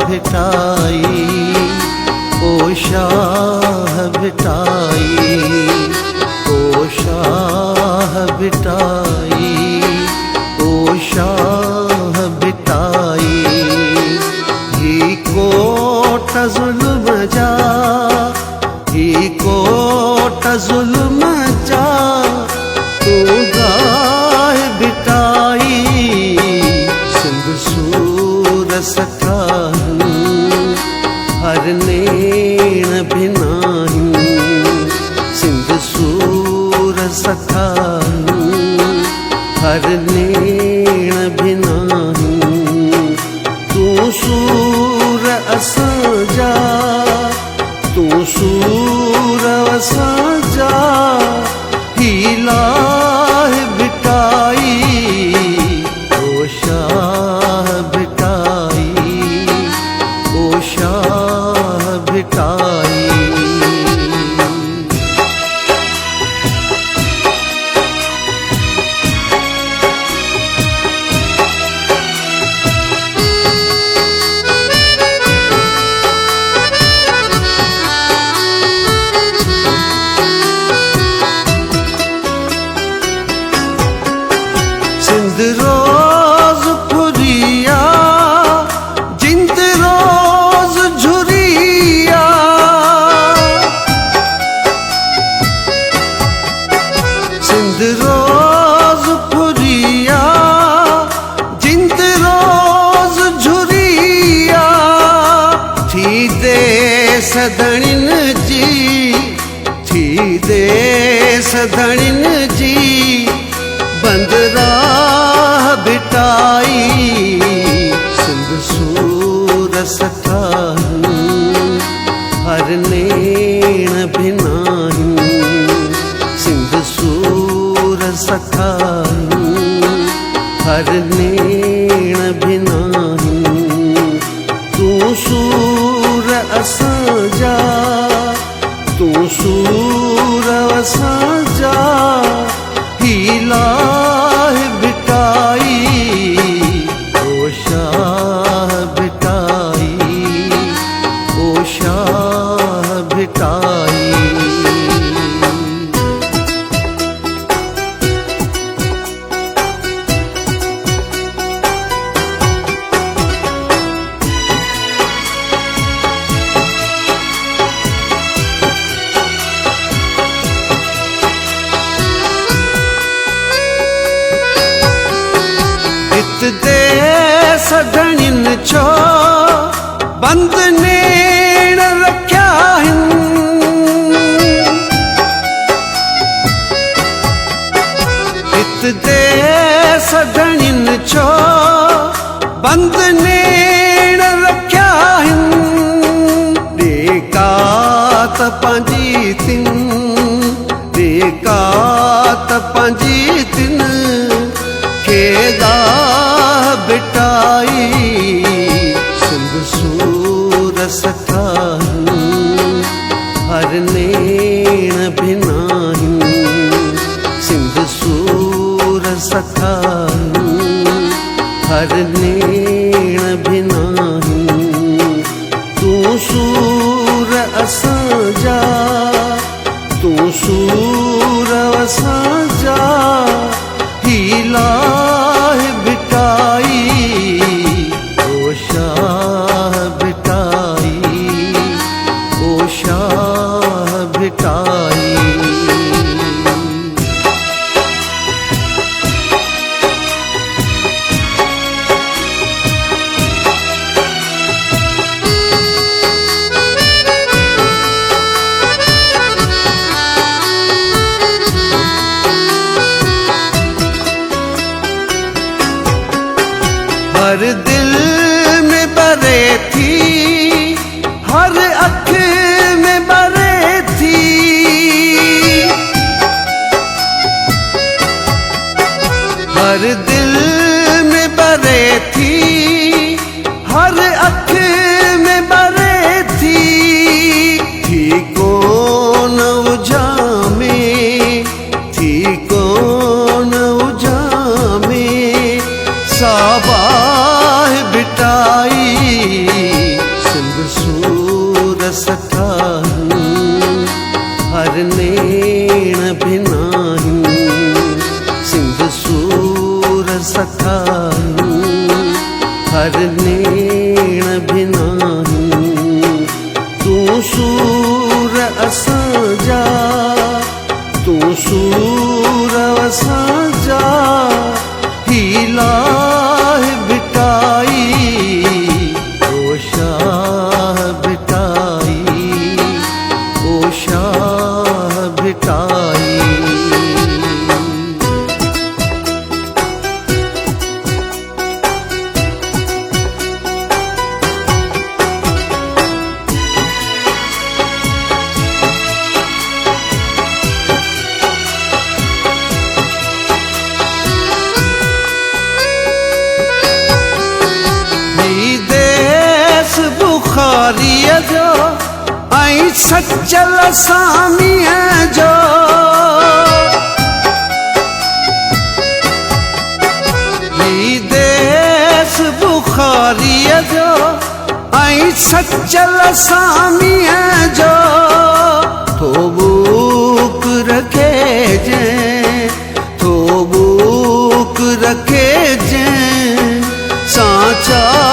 भेटाई ओ शाह भेटाई, ओ शाह भेटाई, ओ शाह भेटाई। ही कोट जुल्म जा, ही कोट जुल्म जा, तू गाह भेटाई। सिंध सूर सठाहूं, हर नेण भिनायूं। सिंध सूर सठाहूं, हर नेण भिनायूं। तू सूर असां जा, तू सूर असां जा, ही लाह भिटाई। ओ शाह भिटाई, ओ शाह भिटाई। सिंध रोज फुरिया, जिंद रोज झुरिया। सिंध रोज फुरिया, जिंद रोज झुरिया। थी दे सदणिन जी, थी दे सदणिन जी, बंद राह भिटाई। सिंध सूर सठाहूं, हर नेण भिनायूं। सिंध सूर सठाहूं, हर नेण भिनायूं। तू सूर असां जा, तू सूर असां जा, ही लाह भिटाई। ओ शाह भिटाई, ओ शाह भिटाई। हित दे सदणिन छो, बंद नेण रखिया हिन। हित दे सदणिन छो, बंद नेण रखिया हिन। डेकात पंहिंजी तिन, डेकात पंहिंजी तिन, के गाह भिटाई। सिंध सूर सठाहूं, हर नेण भिनायूं। सिंध सूर सठाहूं, हर नेण भिनायूं। तू सूर असां जा, तू सूर असां जा, ही लाह भिटाई। ओ शाह भिटाई, ओ शाह भिटाई। हर दिल में बरे थी, हर अख में बरे थी। हर दिल में बरे थी, हर अख में बरे थी कौन उजामे, थी कौन उजामे, साबाह बिटाई सिंध सूर सठाही, हर नेण भिनाही सिंध सूर सठाही, हर नेण भिनाही, तू सूर असांजा, तू सूर असांजा, हीला बिटाई ओ शाह बिटाई, ओ शाह बिटाई। बुखारीअ जो ऐं सचल सामीअ जो, ही देस बुखारीअ जो ऐं सचल सामीअ जो,